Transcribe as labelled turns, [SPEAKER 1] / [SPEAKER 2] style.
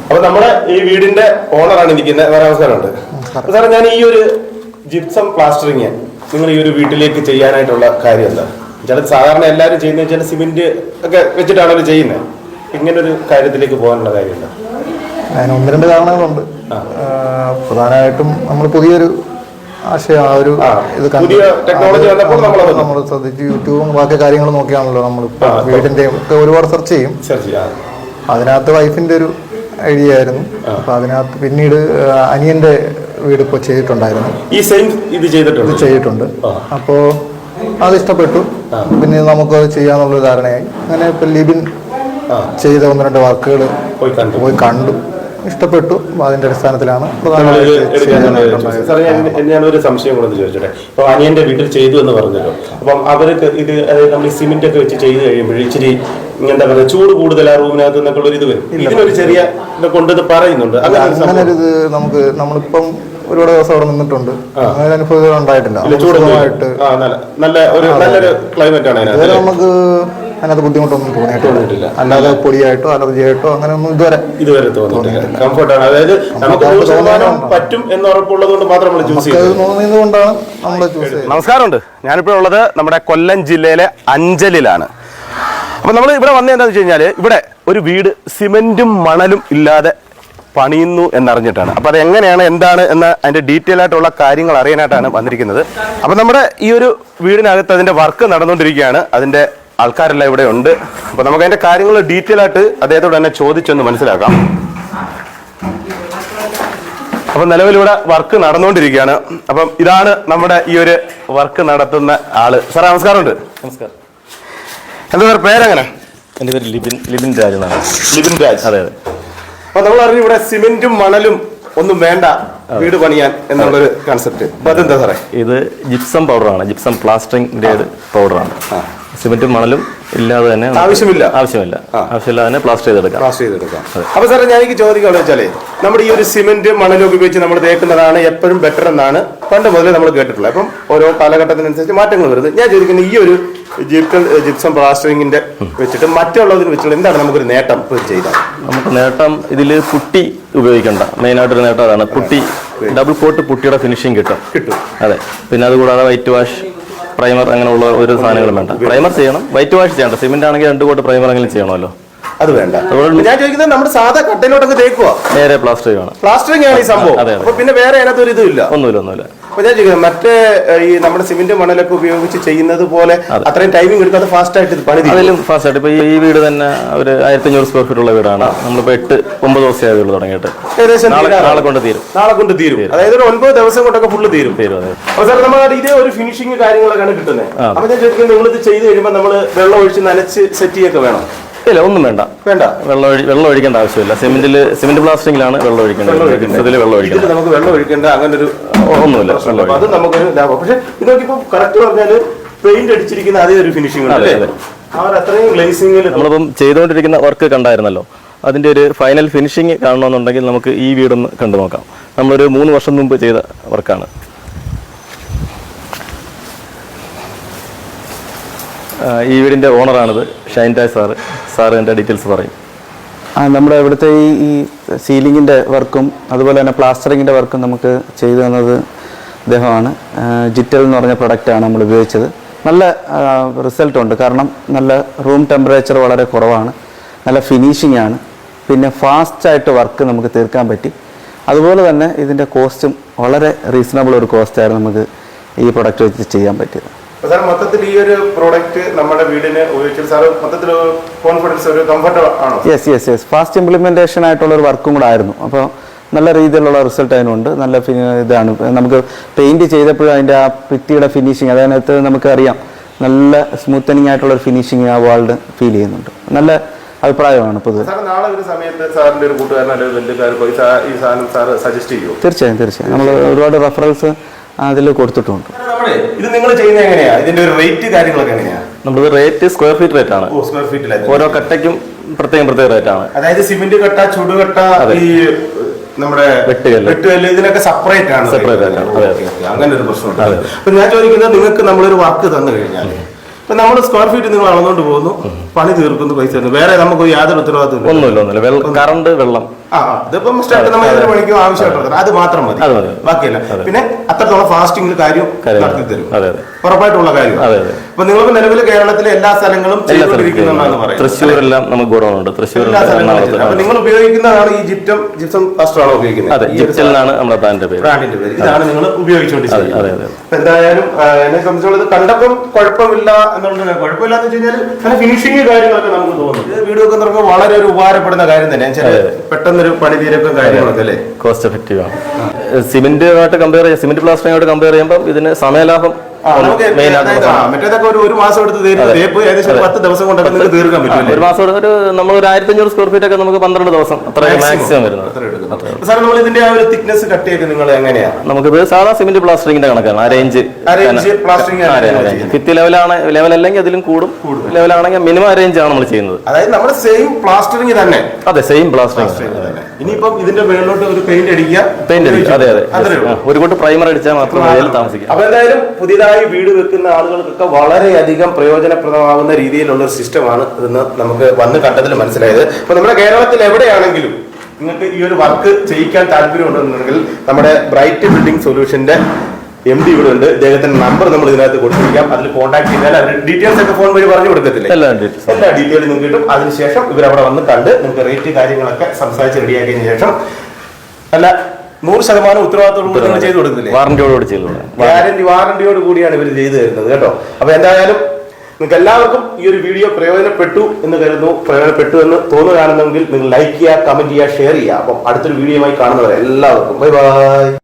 [SPEAKER 1] അപ്പൊ നമ്മുടെ ഈ വീടിന്റെ ഓണറാണ് ഇരിക്കുന്നത്. വേറെ അവസരമുണ്ട് സാറേ, ഞാൻ ഈ ഒരു ജിപ്സം പ്ലാസ്റ്ററിങ് നിങ്ങൾ ഈ ഒരു വീട്ടിലേക്ക് ചെയ്യാനായിട്ടുള്ള കാര്യം എന്താ? ചില സാധാരണ എല്ലാവരും ചെയ്യുന്നത് വെച്ചാൽ സിമെന്റ് ഒക്കെ വെച്ചിട്ടാണല്ലോ ചെയ്യുന്നത്. ഇങ്ങനെ ഒരു കാര്യത്തിലേക്ക് പോകാനുള്ള കാര്യം എന്താ?
[SPEAKER 2] അതിന് ഒന്ന് രണ്ട് കാരണങ്ങളുണ്ട്. പ്രധാനമായിട്ടും നമ്മൾ പുതിയൊരു ആശയം ഇത് നമ്മൾ ശ്രദ്ധിച്ച് യൂട്യൂബും ബാക്കി കാര്യങ്ങൾ നോക്കിയാണല്ലോ നമ്മൾ വീടിന്റെ ഒക്കെ ഒരുപാട് സെർച്ച് ചെയ്യും. അതിനകത്ത് വൈഫിന്റെ ഒരു ഐഡിയ ആയിരുന്നു. അപ്പൊ അതിനകത്ത് പിന്നീട് അനിയന്റെ വീട് ഇപ്പോൾ ചെയ്തിട്ടുണ്ടായിരുന്നു.
[SPEAKER 1] ഈ സെയിം ഇത്
[SPEAKER 2] ചെയ്തിട്ടുണ്ട്. അപ്പോൾ അത് ഇഷ്ടപ്പെട്ടു. പിന്നെ നമുക്കത് ചെയ്യാന്നുള്ളൊരു ധാരണയായി. അങ്ങനെ ഇപ്പൊ ലിബിൻ ചെയ്ത ഒന്ന് രണ്ട് വർക്കുകൾ പോയി കണ്ടു, ഇഷ്ടപ്പെട്ടു. അതിന്റെ അടിസ്ഥാനത്തിലാണ്
[SPEAKER 1] ഞാനൊരു സംശയം കൂടെ ചോദിച്ചോട്ടെ. ഇപ്പൊ അനിയന്റെ വീട്ടിൽ ചെയ്തു എന്ന് പറഞ്ഞല്ലോ. അപ്പം അവർക്ക് ഇത് നമ്മൾ സിമെന്റ് ഒക്കെ വെച്ച് ചെയ്ത് കഴിയുമ്പോൾ ഇച്ചിരി എന്താ പറയുക, ചൂട് കൂടുതൽ ആ റൂമിനകത്ത് നിന്നൊക്കെ ഒരു ഇത് വരും. ഇതിനൊരു ചെറിയ കൊണ്ടത് പറയുന്നുണ്ട്.
[SPEAKER 2] അങ്ങനെ ഒരു ഇത് നമ്മളിപ്പം ഒരുപാട് ദിവസം അവിടെ നിന്നിട്ടുണ്ട്. അങ്ങനെ അനുഭവം ഉണ്ടായിട്ടില്ല.
[SPEAKER 1] നല്ലൊരു ക്ലൈമറ്റ് ആണ്
[SPEAKER 2] നമുക്ക് അതിനകത്ത് ബുദ്ധിമുട്ടൊന്നും തോന്നിയിട്ടില്ല. അല്ലാതെ പൊടിയായിട്ടോ അലർജി ആയിട്ടോ അങ്ങനെ ഒന്നും
[SPEAKER 1] ഇതുവരെ തോന്നിയിട്ടില്ല. കംഫർട്ടാണ്. അതായത് നമുക്ക് പറ്റും എന്ന് ഉറപ്പുള്ളത് കൊണ്ട് മാത്രം നമ്മൾ ചൂസ്
[SPEAKER 2] ചെയ്യുന്നതുകൊണ്ടാണ് നമ്മൾ ചൂസ് ചെയ്യുന്നത്.
[SPEAKER 1] നമസ്കാരമുണ്ട്. ഞാനിപ്പോൾ ഉള്ളത് നമ്മുടെ കൊല്ലം ജില്ലയിലെ അഞ്ചലിലാണ്. അപ്പൊ നമ്മൾ ഇവിടെ വന്നത് എന്താണെന്ന് വെച്ച് കഴിഞ്ഞാൽ, ഇവിടെ ഒരു വീട് സിമെന്റും മണലും ഇല്ലാതെ പണിയുന്നു എന്നറിഞ്ഞിട്ടാണ്. അപ്പൊ അത് എങ്ങനെയാണ്, എന്താണ് എന്ന അതിന്റെ ഡീറ്റെയിൽ ആയിട്ടുള്ള കാര്യങ്ങൾ അറിയാനായിട്ടാണ് വന്നിരിക്കുന്നത്. അപ്പൊ നമ്മുടെ ഈ ഒരു വീടിനകത്ത് അതിന്റെ വർക്ക് നടന്നുകൊണ്ടിരിക്കുകയാണ്. അതിന്റെ ആൾക്കാരെല്ലാം ഇവിടെ ഉണ്ട്. അപ്പൊ നമുക്ക് അതിന്റെ കാര്യങ്ങൾ ഡീറ്റെയിൽ ആയിട്ട് അദ്ദേഹത്തോട് തന്നെ ചോദിച്ചൊന്ന് മനസ്സിലാക്കാം. അപ്പൊ നിലവിലിവിടെ വർക്ക് നടന്നുകൊണ്ടിരിക്കുകയാണ്. അപ്പം ഇതാണ് നമ്മുടെ ഈ ഒരു വർക്ക് നടത്തുന്ന ആള്. സാറേ നമസ്കാരമുണ്ട്.
[SPEAKER 3] നമസ്കാരം.
[SPEAKER 1] എന്താ സാർ പേരെങ്ങനെ?
[SPEAKER 3] എൻ്റെ പേര് ലിബിൻ രാജ് എന്നാണ്.
[SPEAKER 1] ലിബിൻ രാജ്.
[SPEAKER 3] അതെ അതെ.
[SPEAKER 1] അപ്പൊ നമ്മൾ അറിഞ്ഞു ഇവിടെ സിമെന്റും മണലും ഒന്നും വേണ്ട വീട് പണിയാൻ എന്നുള്ളൊരു കൺസെപ്റ്റ്. അപ്പൊ അതെന്താ സാറേ?
[SPEAKER 3] ഇത് ജിപ്സം പൗഡറാണ്, ജിപ്സം പ്ലാസ്റ്ററിംഗ് ഗ്രേഡ് പൗഡറാണ്. സിമെന്റും മണലും ഇല്ലാതെ തന്നെ ആവശ്യമില്ല തന്നെ പ്ലാസ്റ്റർ ചെയ്തെടുക്കാം.
[SPEAKER 1] അപ്പൊ സാറേ ഞാൻ എനിക്ക് ചോദിക്കാന്ന് വെച്ചാലേ, നമ്മുടെ ഈ ഒരു സിമെന്റ് മണലും ഉപയോഗിച്ച് നമ്മൾ തേക്കുന്നതാണ് എപ്പോഴും ബെറ്റർ എന്നാണ് പണ്ട് മുതലേ നമ്മൾ കേട്ടിട്ടുള്ളത്. അപ്പം ഓരോ കാലഘട്ടത്തിനനുസരിച്ച് മാറ്റങ്ങൾ വരുന്നത്. ഞാൻ ചോദിക്കുന്നത്, ഈ ഒരു ജിപ്സം പ്ലാസ്റ്ററിങ്ങിന്റെ വെച്ചിട്ട് മറ്റുള്ളതിന് വെച്ചിട്ട് എന്താണ് നമുക്കൊരു നേട്ടം ചെയ്താൽ?
[SPEAKER 3] നമുക്ക് നേട്ടം ഇതിൽ പുട്ടി ഉപയോഗിക്കണ്ട. മെയിനായിട്ടൊരു നേട്ടം അതാണ്. പുട്ടി ഡബിൾ കോട്ട് പുട്ടിയുടെ ഫിനിഷിങ് കിട്ടും. അതെ. പിന്നെ അതുകൂടാതെ വൈറ്റ് വാഷ്, പ്രൈമർ അങ്ങനെയുള്ള ഒരു സാധനങ്ങളും വേണ്ട. പ്രൈമർ ചെയ്യണം, വൈറ്റ് വാഷ് ചെയ്യണ്ട. സിമെന്റ് ആണെങ്കിൽ 2 കോട്ട് പ്രൈമർ എങ്കിലും ചെയ്യണമല്ലോ.
[SPEAKER 1] അത് വേണ്ട. ഞാൻ ചോദിക്കുന്നത്, നമ്മുടെ സാധാ കട്ടയിലോട്ടൊക്കെ തേക്കുക,
[SPEAKER 3] നേരെ പ്ലാസ്റ്റർ ചെയ്യണം.
[SPEAKER 1] പ്ലാസ്റ്ററിംഗ് ആണ് ഈ സംഭവം. അപ്പൊ പിന്നെ വേറെ അതിനകത്ത് ഒരു ഇതുമില്ല,
[SPEAKER 3] ഒന്നുമില്ല.
[SPEAKER 1] അപ്പൊ ഞാൻ ചോദിക്കുന്നത്, മറ്റേ ഈ നമ്മുടെ സിമെന്റ് മണലൊക്കെ ഉപയോഗിച്ച് ചെയ്യുന്നത് പോലെ അത്രയും ടൈമിംഗ് എടുക്കാതെ ഫാസ്റ്റ് ആയിട്ട് പണി
[SPEAKER 3] അതിലും ഫാസ്റ്റ് ആയിട്ട്. ഇപ്പൊ ഈ വീട് തന്നെ ഒരു 1500 സ്ക്വയർ ഫീറ്റ് ഉള്ള വീടാണ്. നമ്മളിപ്പോ 8-9 ദിവസമേ ആയുള്ളൂ തുടങ്ങിയിട്ട്.
[SPEAKER 1] ഏകദേശം
[SPEAKER 3] നാളെ കൊണ്ട് തീരും.
[SPEAKER 1] അതായത് ഒരു 9 ദിവസം കൊണ്ടൊക്കെ ഫുള്ള് തീരും. അപ്പൊ സാർ നമ്മൾ ഇതേ ഒരു ഫിനിഷിംഗ് കാര്യങ്ങളൊക്കെയാണ് കിട്ടുന്നത്. അപ്പൊ ഞാൻ ചോദിക്കുന്നത്, നിങ്ങളിത് ചെയ്ത് കഴിയുമ്പോൾ നമ്മൾ വെള്ളം ഒഴിച്ച് നനച്ച് സെറ്റ് ചെയ്യൊക്കെ വേണം?
[SPEAKER 3] ഇല്ല, ഒന്നും വേണ്ട. വെള്ളം ഒഴിക്കേണ്ട ആവശ്യമില്ല. സിമെന്റ് പ്ലാസ്റ്ററിംഗിലാണ് വെള്ളം ഒഴിക്കേണ്ടത്.
[SPEAKER 1] നമുക്ക് വെള്ളം ഒഴിക്കേണ്ട അങ്ങനെ ഒരു
[SPEAKER 3] ഒന്നുമില്ല.
[SPEAKER 1] അത് നമുക്കൊരു ലാഭം. പക്ഷെ ഇതൊക്കെ കറക്റ്റ് പറഞ്ഞാല് പെയിന്റ് അടിച്ചിരിക്കുന്ന അതേ ഒരു ഫിനിഷിംഗ് അത്രയും ഗ്ലേസിംഗിൽ
[SPEAKER 3] നമ്മളിപ്പം ചെയ്തുകൊണ്ടിരിക്കുന്ന വർക്ക് കണ്ടായിരുന്നല്ലോ. അതിന്റെ ഒരു ഫൈനൽ ഫിനിഷിംഗ് കാണണമെന്നുണ്ടെങ്കിൽ നമുക്ക് ഈ വീടൊന്ന് കണ്ടു നോക്കാം. നമ്മളൊരു 3 വർഷം മുമ്പ് ചെയ്ത വർക്കാണ്. ഈ വീടിന്റെ ഓണറാണിത്, ഷൈൻ രാജ് സാറ് എൻ്റെ ഡീറ്റെയിൽസ് പറയും.
[SPEAKER 4] നമ്മുടെ ഇവിടുത്തെ ഈ സീലിങ്ങിൻ്റെ വർക്കും അതുപോലെ തന്നെ പ്ലാസ്റ്ററിങ്ങിൻ്റെ വർക്കും നമുക്ക് ചെയ്തു തന്നത് അദ്ദേഹമാണ്. ജിറ്റൽ എന്ന് പറഞ്ഞ പ്രൊഡക്റ്റാണ് നമ്മൾ ഉപയോഗിച്ചത്. നല്ല റിസൾട്ടുണ്ട്. കാരണം നല്ല റൂം ടെമ്പറേച്ചർ വളരെ കുറവാണ്, നല്ല ഫിനിഷിംഗ് ആണ്. പിന്നെ ഫാസ്റ്റായിട്ട് വർക്ക് നമുക്ക് തീർക്കാൻ പറ്റി. അതുപോലെ തന്നെ ഇതിൻ്റെ കോസ്റ്റും വളരെ റീസണബിൾ ഒരു കോസ്റ്റായിരുന്നു നമുക്ക് ഈ പ്രൊഡക്റ്റ് വെച്ച് ചെയ്യാൻ പറ്റിയത്.
[SPEAKER 1] സാർ മൊത്തത്തിൽ ഈ ഒരു പ്രോഡക്റ്റ് നമ്മുടെ വീടിന് ഉപയോഗിച്ചാൽ സാർ മൊത്തത്തിൽ കോൺഫിഡൻസ്, ഒരു കംഫർട്ട് ആണോ?
[SPEAKER 4] യെസ്. ഫാസ്റ്റ് ഇംപ്ലിമെന്റേഷൻ ആയിട്ടുള്ള ഒരു വർക്കും കൂടെ ആയിരുന്നു. അപ്പോൾ നല്ല രീതിയിലുള്ള റിസൾട്ട് അതിനുണ്ട്. നല്ല ഇതാണ്. നമുക്ക് പെയിന്റ് ചെയ്തപ്പോഴും അതിൻ്റെ ആ ഭിത്തിയുടെ ഫിനിഷിങ്, അതിനകത്ത് നമുക്കറിയാം നല്ല സ്മൂത്തനിങ് ആയിട്ടുള്ള ഒരു ഫിനിഷിങ് ആ വാളിന് ഫീൽ ചെയ്യുന്നുണ്ട്. നല്ല അഭിപ്രായമാണ് പൊതുവെ.
[SPEAKER 1] നാളെ ഒരു സമയത്ത് സാറിന്റെ ഒരു കൂട്ടുകാരൻ അല്ലെങ്കിൽ ബന്ധുക്കാർക്ക് ഈ സാധനം സാർ സജസ്റ്റ് ചെയ്യുമോ?
[SPEAKER 4] തീർച്ചയായും. നമ്മൾ ഒരുപാട് റെഫറൻസ് അതിൽ കൊടുത്തിട്ടുണ്ട്.
[SPEAKER 1] ഇത് നിങ്ങൾ ചെയ്യുന്നത് എങ്ങനെയാ? ഇതിന്റെ ഒരു റേറ്റ് കാര്യങ്ങളൊക്കെ എങ്ങനെയാ?
[SPEAKER 3] നമ്മുടെ റേറ്റ് സ്ക്വയർ ഫീറ്റ് റേറ്റ് ആണ്.
[SPEAKER 1] സ്ക്വയർ ഫീറ്റിൽ
[SPEAKER 3] ഓരോ കട്ടയ്ക്കും പ്രത്യേക റേറ്റ് ആണ്.
[SPEAKER 1] അതായത് സിമെന്റ് കട്ട, ചുടുകട്ട, ഈ നമ്മുടെ വെട്ടുകല്ല് ഇതിനൊക്കെ സെപ്പറേറ്റ് ആണ്. അങ്ങനെ ഒരു പ്രശ്നമുണ്ട്. അപ്പൊ ഞാൻ ചോദിക്കുന്നത്, നിങ്ങൾക്ക് നമ്മളൊരു വർക്ക് തന്നു കഴിഞ്ഞാൽ ഇപ്പൊ നമ്മൾ സ്ക്വയർ ഫീറ്റ് നിങ്ങൾ അളന്നുകൊണ്ട് പോകുന്നു, പണി തീർക്കുന്നു, പൈസ വേറെ നമുക്ക് യാതൊരു ഉത്തരവാദിത്വം
[SPEAKER 3] ഒന്നുമില്ല. കറണ്ട്, വെള്ളം
[SPEAKER 1] ഇതിപ്പം സ്റ്റാർട്ട് നമ്മൾ 7 മണിക്കോ ആവശ്യമായിട്ടുള്ളത് അത് മാത്രം മതി,
[SPEAKER 3] അത് മതി.
[SPEAKER 1] ബാക്കിയല്ല. പിന്നെ അത്രത്തോളം ഫാസ്റ്റിംഗിൽ കാര്യം നടത്തി തരും,
[SPEAKER 3] അതെ അതെ
[SPEAKER 1] ഉറപ്പായിട്ടുള്ള കാര്യം.
[SPEAKER 3] അതെ അതെ.
[SPEAKER 1] അപ്പൊ നിങ്ങൾക്ക് നിലവിൽ കേരളത്തിലെ എല്ലാ സ്ഥലങ്ങളും ചെയ്തുകൊണ്ടിരിക്കുന്നതെന്നാണ് പറയുന്നത്.
[SPEAKER 3] തൃശ്ശൂരെല്ലാം നമുക്ക് ഗുണമുണ്ട്. തൃശ്ശൂർ
[SPEAKER 1] അപ്പൊ നിങ്ങൾ ഉപയോഗിക്കുന്നതാണ് ഈ ജിപ്സം പ്ലാസ്റ്റർ ആണോ ഉപയോഗിക്കുന്നത്?
[SPEAKER 3] അതെ, ജിപ്റ്റലിനാണ് നമ്മുടെ ബ്രാൻഡിന്റെ പേര്.
[SPEAKER 1] ഇതാണ് നിങ്ങൾ ഉപയോഗിച്ചുകൊണ്ടിരിക്കുന്നത്.
[SPEAKER 3] അതെ അതെ.
[SPEAKER 1] എന്തായാലും എന്നെ സംബന്ധിച്ചുള്ളത് കണ്ടപ്പം കുഴപ്പമില്ല എന്നുള്ളത്, കുഴപ്പമില്ലാന്ന് വെച്ച് കഴിഞ്ഞാൽ നല്ല ഫിനിഷിംഗ് കാര്യങ്ങളൊക്കെ നമുക്ക് തോന്നുന്നു. വീഡിയോ ഒക്കെ നമുക്ക് വളരെ ഒരു ഉപകാരപ്പെടുന്ന കാര്യം തന്നെ. പെട്ടെന്നൊരു പണി തീരൊക്കെ കാര്യങ്ങളൊക്കെ അല്ലേ,
[SPEAKER 3] കോസ്റ്റ് എഫക്റ്റീവ് ആണ്. സിമെന്റുമായിട്ട് കമ്പയർ ചെയ്യാം, സിമെന്റ് പ്ലാസ്റ്ററിങ്ങോട്ട് കമ്പയർ ചെയ്യുമ്പോൾ ഇതിന് സമയലാഭം
[SPEAKER 1] മറ്റേതൊക്കെ ഒരു മാസം എടുത്ത് തേപ്പ് ഏകദേശം 10 ദിവസം കൊണ്ടൊക്കെ നിങ്ങൾക്ക് തീർക്കാൻ പറ്റും.
[SPEAKER 3] ഒരു മാസം നമ്മൾ ഒരു 1500 സ്ക്വയർ ഫീറ്റ് ഒക്കെ നമുക്ക് 12 ദിവസം അത്ര മാക്സിമം വരുന്നത്.
[SPEAKER 1] സാർ നമ്മൾ ഇതിന്റെ ആ ഒരു തിക്നെസ് കട്ടിയൊക്കെ നിങ്ങൾ എങ്ങനെയാണ്?
[SPEAKER 3] നമുക്കിത് സാധാ സിമെന്റ് പ്ലാസ്റ്ററിങ്ങിന്റെ കണക്കാണ്. അറേഞ്ച് ഫിറ്റ് ലെവലല്ലെങ്കിൽ അതിലും കൂടും, ലെവലാണെങ്കിൽ മിനിമം അറേഞ്ച് ആണ് നമ്മൾ ചെയ്യുന്നത്.
[SPEAKER 1] അതായത് നമ്മുടെ സെയിം പ്ലാസ്റ്ററിങ് തന്നെ.
[SPEAKER 3] അതെ, സെയിം പ്ലാസ്റ്ററിങ്.
[SPEAKER 1] ഇനിയിപ്പം ഇതിന്റെ മേളിലോട്ട് ഒരു പെയിന്റ് അടിക്കുക.
[SPEAKER 3] അതെ അതെ, ഒരു കൂട്ട് പ്രൈമർ അടിച്ചാൽ മാത്രമേ താമസിക്കാം.
[SPEAKER 1] അപ്പൊ എന്തായാലും പുതിയതായി വീട് വെക്കുന്ന ആളുകൾക്കൊക്കെ വളരെയധികം പ്രയോജനപ്രദമാകുന്ന രീതിയിലുള്ള ഒരു സിസ്റ്റമാണ് ഇതെന്ന് നമുക്ക് വന്ന് കണ്ടതിൽ മനസ്സിലായത്. അപ്പൊ നമ്മുടെ കേരളത്തിൽ എവിടെയാണെങ്കിലും നിങ്ങൾക്ക് ഈ ഒരു വർക്ക് ചെയ്യിക്കാൻ താല്പര്യമുണ്ടെന്നുണ്ടെങ്കിൽ നമ്മുടെ ബ്രൈറ്റ് ബിൽഡിംഗ് സൊല്യൂഷന്റെ MD ഇവിടെ ഉണ്ട്. ഇദ്ദേഹത്തിന്റെ നമ്പർ നമ്മൾ ഇതിനകത്ത് കൊടുത്തിരിക്കാം. അതിൽ കോൺടാക്ട് ചെയ്താൽ അതിന്റെ ഡീറ്റെയിൽസ് ഒക്കെ ഫോൺ വഴി പറഞ്ഞു കൊടുക്കത്തില്ലേ? എല്ലാ ഡീറ്റെയിലും നിങ്ങൾക്ക് കിട്ടും. അതിനുശേഷം ഇവരവിടെ വന്ന് കണ്ട് നിങ്ങൾക്ക് റേറ്റ് കാര്യങ്ങളൊക്കെ സംസാരിച്ച് റെഡിയാക്കിയതിനു ശേഷം അല്ല 100% ഉത്തരവാദിത്തോടുകൂടി ചെയ്തു കൊടുക്കുന്നില്ലേ?
[SPEAKER 3] വാറന്റിയോടുകൂടി ചെയ്തു കൊടുക്കും.
[SPEAKER 1] വാറന്റിയോട് കൂടിയാണ് ഇവർ ചെയ്തു തരുന്നത് കേട്ടോ. അപ്പൊ എന്തായാലും നിങ്ങൾക്ക് എല്ലാവർക്കും ഈ ഒരു വീഡിയോ പ്രയോജനപ്പെട്ടു എന്ന് കരുതുന്നു. പ്രയോജനപ്പെട്ടു എന്ന് തോന്നുകയാണെന്നെങ്കിൽ നിങ്ങൾ ലൈക്ക് ചെയ്യുക, കമന്റ് ചെയ്യുക, ഷെയർ ചെയ്യുക. അപ്പം അടുത്തൊരു വീഡിയോയുമായി കാണുന്നവരെ എല്ലാവർക്കും ബൈ ബൈ.